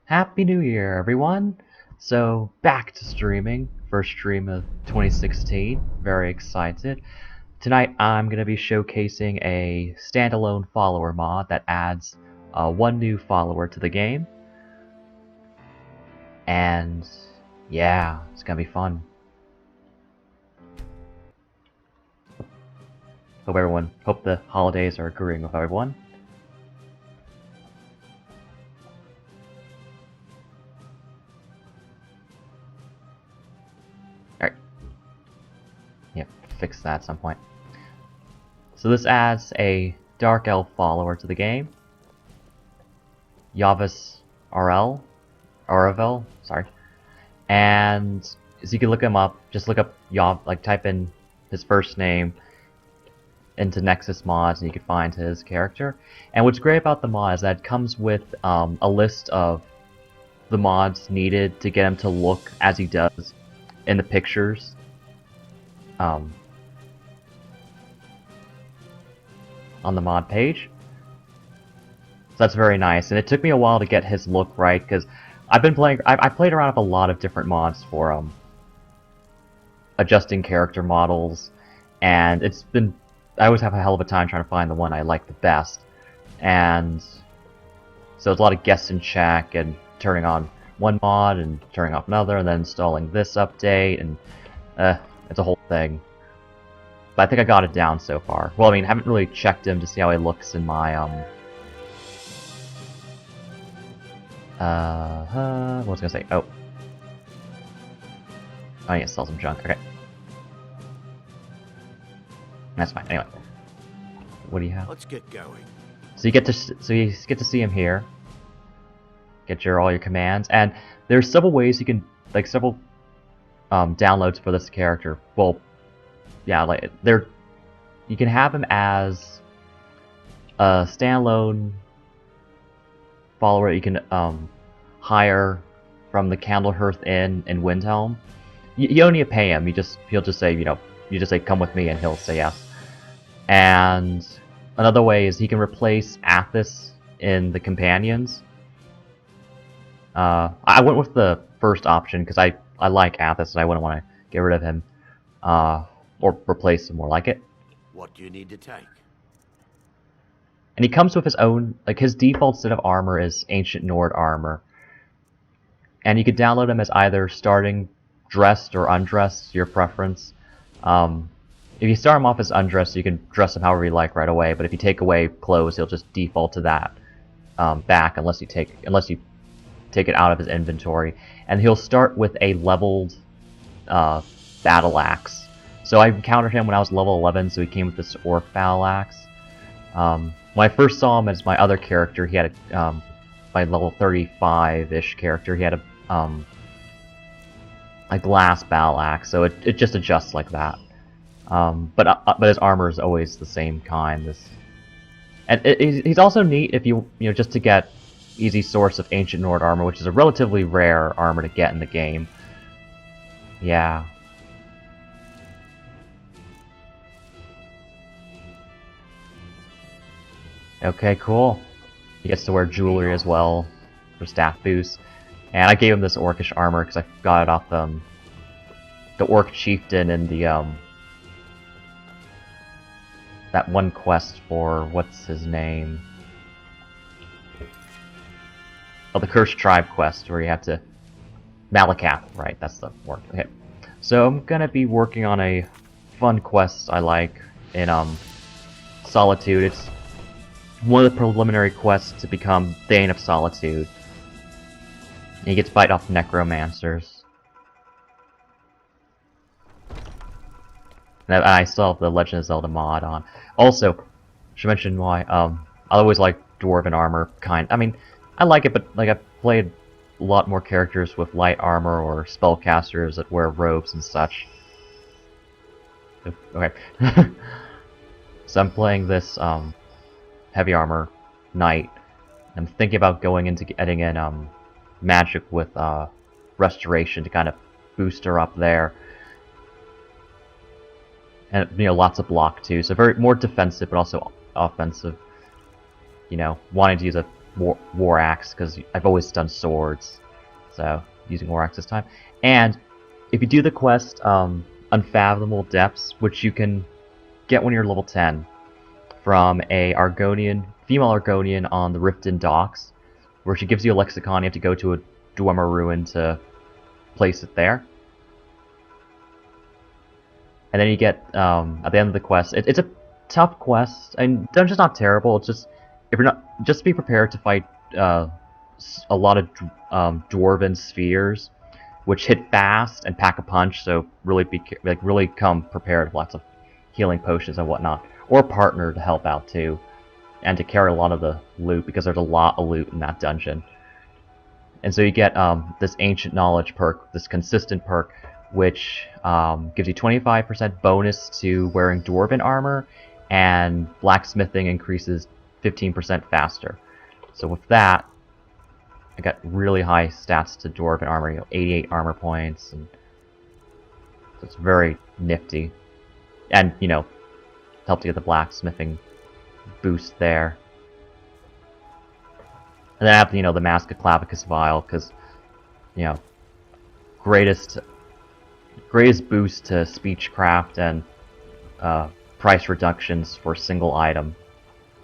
Happy New Year, everyone! So, back to streaming. First stream of 2016. Very excited. Tonight I'm going to be showcasing a standalone follower mod that adds one new follower to the game. And yeah, it's going to be fun. Hope the holidays are agreeing with everyone. Yep, fix that at some point. So this adds a Dark Elf follower to the game. Llevas Aravel, sorry. And so you can look him up, just look up type in his first name into Nexus mods and you can find his character. And what's great about the mod is that it comes with a list of the mods needed to get him to look as he does in the pictures. On the mod page. So that's very nice, and it took me a while to get his look right because I've been playing. I played around with a lot of different mods for adjusting character models, and it's been. I always have a hell of a time trying to find the one I like the best, and so it's a lot of guess and check and turning on one mod and turning off another, and then installing this update, and it's a whole thing. But I think I got it down so far. Well, I mean, I haven't really checked him to see how he looks in my, what was I gonna say? Oh. I need to sell some junk, okay. That's fine, anyway. What do you have? Let's get going. So you get to see him here. Get all your commands, and there's several ways you can, like, several, downloads for this character. Well, yeah, like you can have him as a standalone follower you can hire from the Candlehearth Inn in Windhelm. You don't need to pay him. He'll just say, you just say come with me, and he'll say yes. And another way is he can replace Athos in the companions. I went with the first option because I like Athos and I wouldn't want to get rid of him. Or replace him, more like it. What do you need to take? And he comes with his own, like his default set of armor is Ancient Nord armor. And you can download him as either starting dressed or undressed, your preference. If you start him off as undressed, you can dress him however you like right away. But if you take away clothes, he'll just default to that back unless you take it out of his inventory. And he'll start with a leveled battle axe. So I encountered him when I was level 11, so he came with this Orc Battle Axe. When I first saw him as my other character, he had a, my level 35-ish character, he had a glass Battle Axe, so it just adjusts like that. But his armor is always the same kind. And he's also neat if you just to get easy source of Ancient Nord armor, which is a relatively rare armor to get in the game. Yeah. Okay, cool. He gets to wear jewelry as well for staff boost. And I gave him this orcish armor because I got it off the orc chieftain in the that one quest for what's his name? Oh, the Cursed Tribe quest where you have to Malakath, right? That's the word. Okay. So I'm gonna be working on a fun quest I like in Solitude. It's one of the preliminary quests to become Thane of Solitude. And he gets fight off necromancers. And I still have the Legend of Zelda mod on. Also, should mention why I always like dwarven armor I mean, I like it, but like I've played a lot more characters with light armor or spellcasters that wear robes and such. Okay. So I'm playing this heavy armor knight. I'm thinking about going into getting in magic with restoration to kind of boost her up there. And lots of block too, so more defensive but also offensive. Wanting to use a war axe, because I've always done swords, so using war axe this time. And if you do the quest Unfathomable Depths, which you can get when you're level 10 from a female Argonian on the Riften docks, where she gives you a lexicon. You have to go to a Dwemer ruin to place it there. And then you get, at the end of the quest, it's a tough quest, and dungeon's not terrible. It's just, if you're not, just be prepared to fight a lot of dwarven spheres, which hit fast and pack a punch. So really really come prepared with lots of healing potions and whatnot, or a partner to help out too, and to carry a lot of the loot, because there's a lot of loot in that dungeon. And so you get this Ancient Knowledge perk, this consistent perk, which gives you 25% bonus to wearing Dwarven armor, and blacksmithing increases 15% faster. So with that, I got really high stats to Dwarven armor, 88 armor points, and so it's very nifty. And, helped to get the blacksmithing boost there. And then I have, the Mask of Clavicus Vial, because, greatest boost to speechcraft and price reductions for a single item.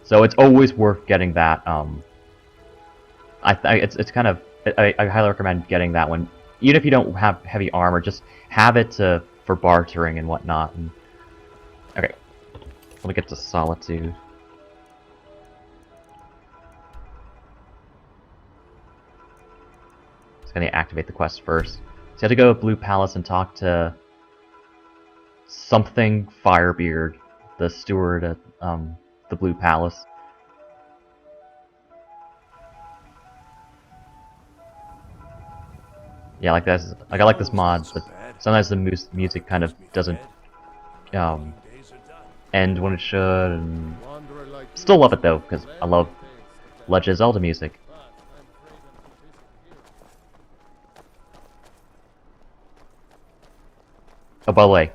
So it's always worth getting that. It's kind of, I highly recommend getting that one. Even if you don't have heavy armor, just have it for bartering and whatnot. And, okay, let me get to Solitude. Just gonna activate the quest first. So you have to go to Blue Palace and talk to something Firebeard, the steward at the Blue Palace. Yeah, like this. Like, I like this mod, but sometimes the music kind of doesn't end when it should. And still love it though, because I love Legend of Zelda music. Oh, by the way,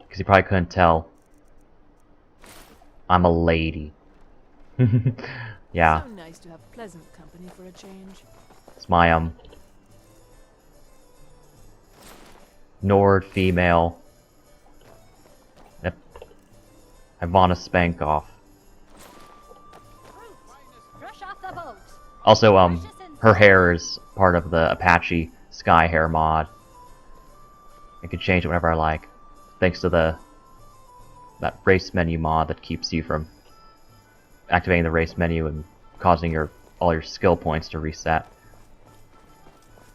because you probably couldn't tell, I'm a lady. Yeah. So nice to have pleasant company for a change. It's my Nord female. Yep. I want to spank off. Also, her hair is part of the Apache Sky Hair mod. I can change it whenever I like, thanks to that race menu mod that keeps you from activating the race menu and causing all your skill points to reset.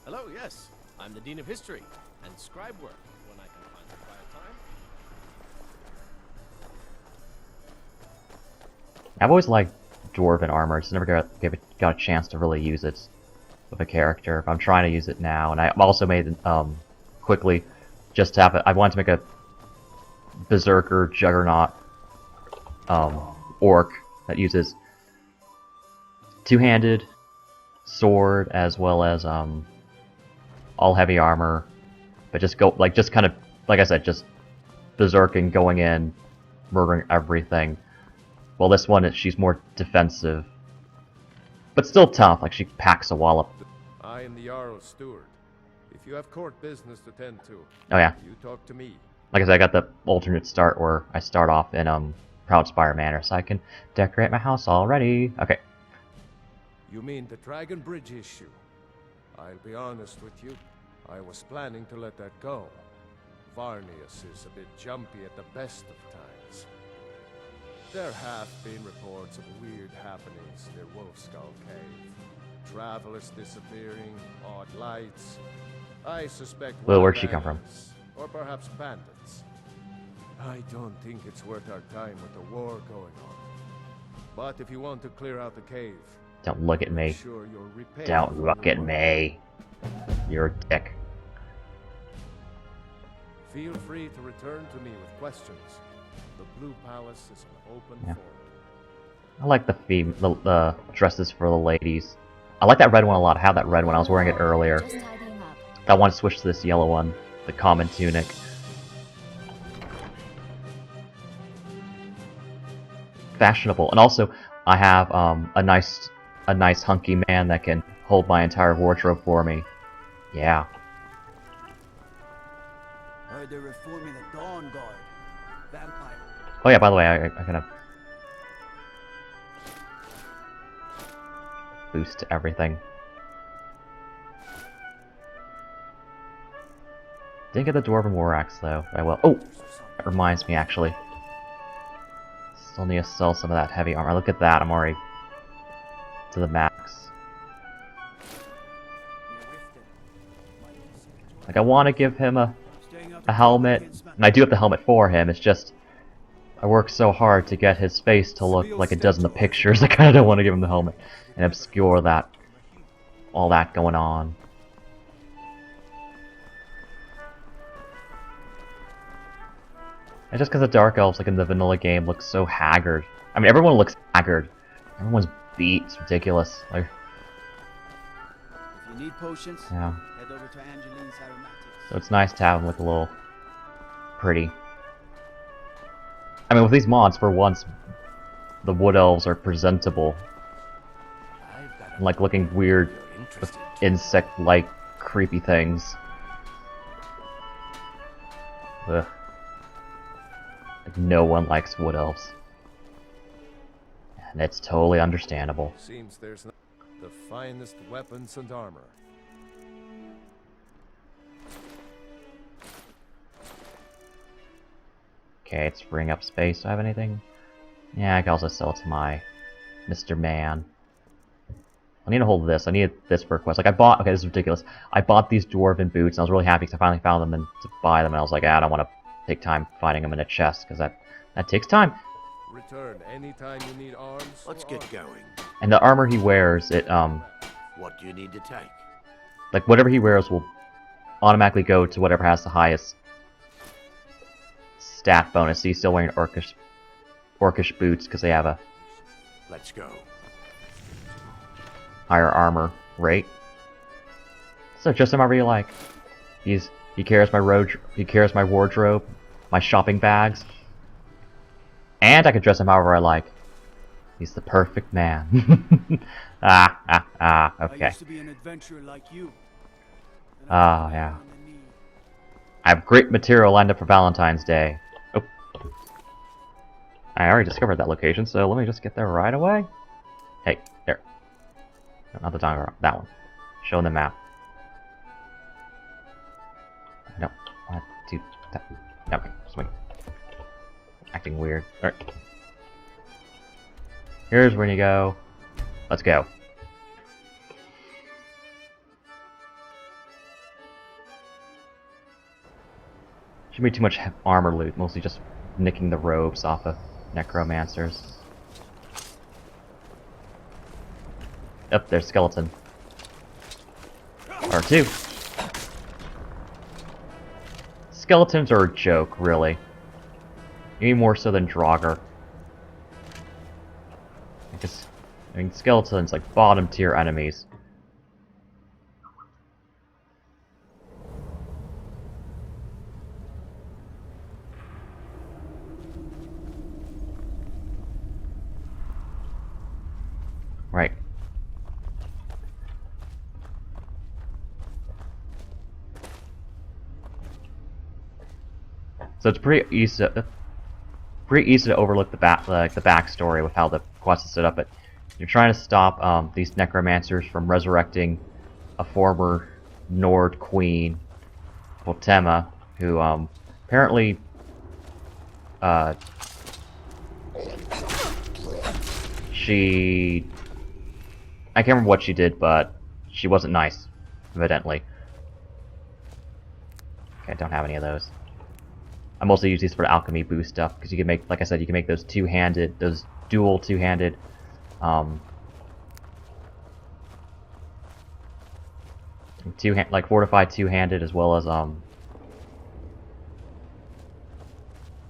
Hello, yes. I'm the Dean of History and scribe work when I can find the quiet time. I've always liked Dwarven armor, just never got a chance to really use it with a character. But I'm trying to use it now, and I also made quickly just to have it. I wanted to make a Berserker Juggernaut orc that uses two-handed sword as well as all heavy armor, but just kind of like I said, just berserking, going in, murdering everything. Well, this one, she's more defensive, but still tough. Like, she packs a wallop. I am the Jarl's steward. If you have court business to tend to, oh yeah, you talk to me. Like I said, I got the alternate start where I start off in Proudspire Manor, so I can decorate my house already. Okay. You mean the Dragon Bridge issue? I'll be honest with you. I was planning to let that go. Varnius is a bit jumpy at the best of times. There have been reports of weird happenings near Wolfskull Cave. Travelers disappearing, odd lights. I suspect Well, where'd she come from? or perhaps bandits. I don't think it's worth our time with the war going on. But if you want to clear out the cave, Don't look at me. sure you're repaid Don't for look your at work. me. You're a dick. Feel free to return to me with questions. The Blue Palace is an open Yeah. forum. I like the dresses for the ladies. I like that red one a lot. I had that red one. I was wearing it earlier. Just tidying up. I want to switch to this yellow one, the common tunic. Fashionable. And also, I have a nice hunky man that can hold my entire wardrobe for me. Yeah. Heard they're reforming the Dawn Guard. Vampire. Oh yeah, by the way, I kind of boost everything. Didn't get the Dwarven War Axe though. I will. Oh, that reminds me actually. Still need to sell some of that heavy armor. Look at that, I'm already to the max. Like, I want to give him a helmet, and I do have the helmet for him, it's just I work so hard to get his face to look like it does in the pictures. I kind of don't want to give him the helmet and obscure that, all that going on. It's just because the Dark Elves, like in the vanilla game, look so haggard. I mean, everyone looks haggard. Everyone's beat. It's ridiculous. Like, If you need potions, yeah. head over to Angeline's Aromatics. So it's nice to have them look a little pretty. I mean, with these mods, for once, the Wood Elves are presentable. And, like, looking weird with insect-like creepy things. Ugh. Like, no one likes Wood Elves. And it's totally understandable. Seems there's the finest weapons and armor. Okay, it's freeing up space. Do I have anything? Yeah, I can also sell it to my Mr. Man. I need to hold this. I need this for a quest. Like, I bought... Okay, this is ridiculous. I bought these Dwarven boots, and I was really happy because I finally found them and to buy them. And I was like, I don't want to take time finding them in a chest, because that takes time. Return anytime you need arms. Let's get going. And the armor he wears, it, What do you need to take? like, whatever he wears will automatically go to whatever has the highest stat bonus. So he's still wearing orcish boots, because they have a Let's go. higher armor rate. So just however you like. He carries my wardrobe, my shopping bags, and I can dress him however I like. He's the perfect man. Okay. I used to be an adventurer like you. Oh, yeah. I have great material lined up for Valentine's Day. Oh. I already discovered that location, so let me just get there right away. Hey, there. No, not the time, that one. Showing the map. No, 1, 2, 3. Okay, swing. Acting weird. Alright. Here's where you go. Let's go. Shouldn't be too much armor loot, mostly just nicking the robes off of necromancers. Up there's skeleton. Or two. Skeletons are a joke, really. Maybe more so than Draugr. Because, I mean, skeletons, like, bottom tier enemies. Right. So it's pretty easy to overlook the backstory with how the quest is set up. But you're trying to stop these necromancers from resurrecting a former Nord queen, Potema, who apparently I can't remember what she did, but she wasn't nice, evidently. Okay, I don't have any of those. I mostly use these for alchemy boost stuff, because you can make, like I said, you can make those two-handed, those dual two-handed, like fortified two-handed, as well as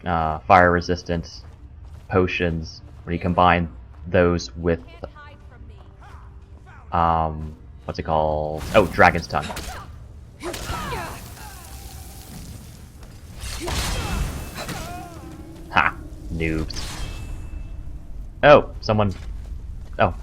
fire resistance potions, when you combine those with what's it called? Oh, Dragon's Tongue. Ha! Noobs. Oh, someone Oh,